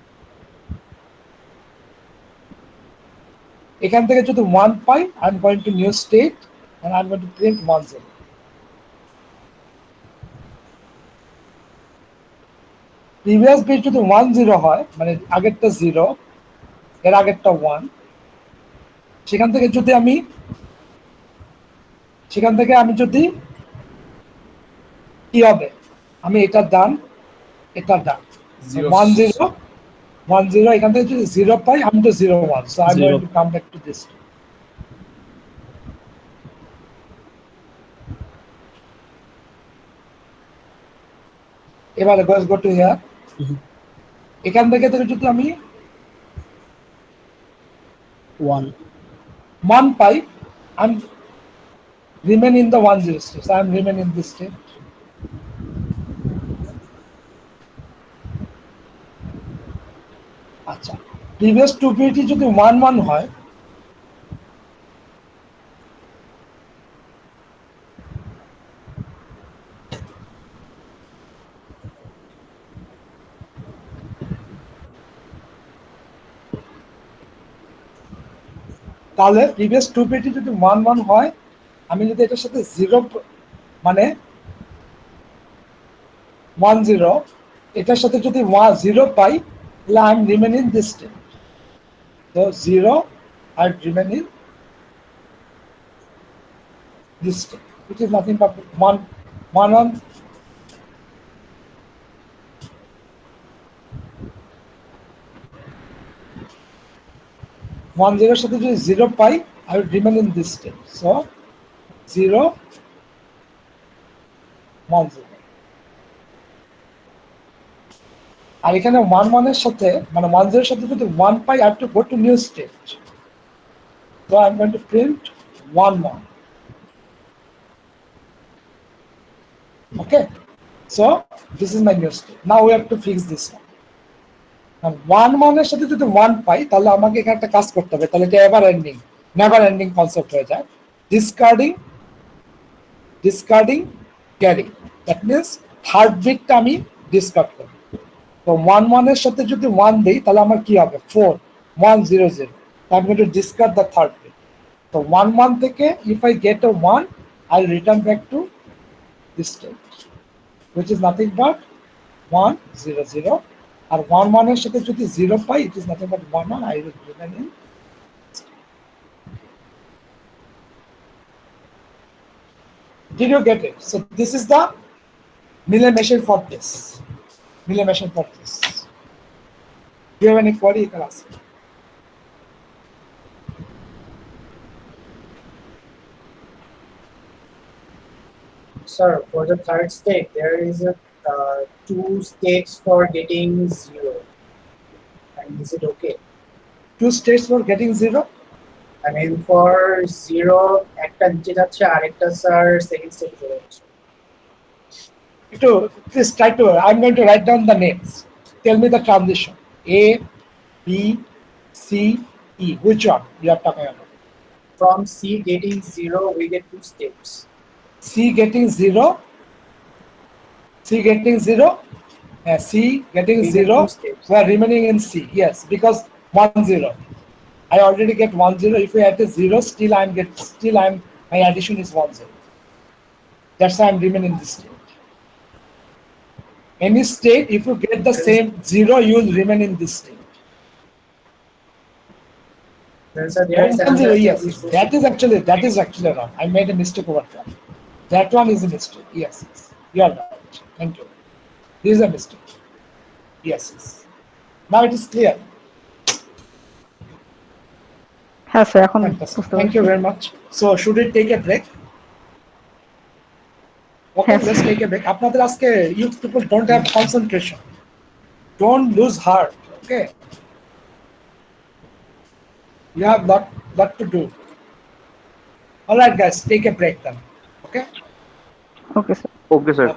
এখান থেকে যদি 1 পাই I am going to new state and I am going to print 1 0. Previous bit যদি 1 0 হয় মানে আগেরটা 0 এর আগেরটা 1, সেখান থেকে আমি যদি কি হবে? আমি এটা ডান 1 0 1 0, এখান থেকে যদি 0 পাই আমি তো 0 1, so I'm going to come back to this. এবারে go to here. এখান থেকে যদি আমি 1 পাই I'm remain in the 1 0 state, so I'm remain in this state. আচ্ছা, প্রিভিয়াস 2 বিট যদি 1 1 হয় তাহলে প্রিভিয়াস টু বিটি যদি 1 1 হয়, আমি যদি এটার সাথে 0 মানে 1 0 এটার সাথে যদি 0 পাই, তাহলে I am remain in this state. তো 0 I remain in this state, which is nothing but 1 1 1 0 এর সাথে যদি 0 পাই, I will remain in this state. So 0 1 0, আর এখানে 1 1 এর সাথে মানে 1 0 এর সাথে যদি 1 পাই, I have to go to new state. So I'm going to print 1 1. Okay, so this is my new state. Now we have to fix this one. And 1 1 এর সাথে যদি 1 পাই, তাহলে আমাকে এখানে একটা কাজ করতে হবে, তাহলে এটা নেভার এন্ডিং কনসেপ্ট হয়ে যায়। Discarding carry, that means third বিটটা আমি ডিসকার্ড করব। তো 1 1 এর সাথে যদি 1 দেই, তাহলে আমার কি হবে 4 1 0 0, আমি going to discard the third bit. তো 1 1 থেকে if I get a 1, I'll return back to this state, which is nothing but 1 0 0, আর 1 1 এর সাথে যদি 0 পাই, it is nothing but 1 1, I will remain in. Did you get it? So this is the Mealy machine for this. Do you have any query? You can ask. Sir, for the third state, there is a 2 states for getting 0. And is it okay? 2 states for getting 0. I mean, for 0, একটা নিচে যাচ্ছে, আরেকটা sir second step চলে যাচ্ছে। Please try to. I'm going to write down the names. Tell me the transition. A, B, C, E. Which one you are talking about? From C getting 0, we get 2 steps. C getting 0. C getting 0. C getting We get 0. 2 steps. We are remaining in C. Yes, because 1 0. I already get 1 0. If we add a 0, my addition is 1 0. That's why I'm remaining in this state. Any state, if you get the same 0, you will remain in this state. Then sir, there is 1 another 0, step yes. which goes That is actually wrong. I made a mistake over there. That one is a mistake. Yes. You are right. Thank you. This is a mistake. Yes. Now it is clear. হ্যাঁ sir, এখন Fantastic. বুঝতে Thank you পারছি। very much. So should we take a break? Okay, Yes. let's take a break. আপনাদের আজকে you people don't have concentration. Don't lose heart. Okay. You have lot to do. All right, guys, take a break then. Okay. Okay sir. Okay, sir.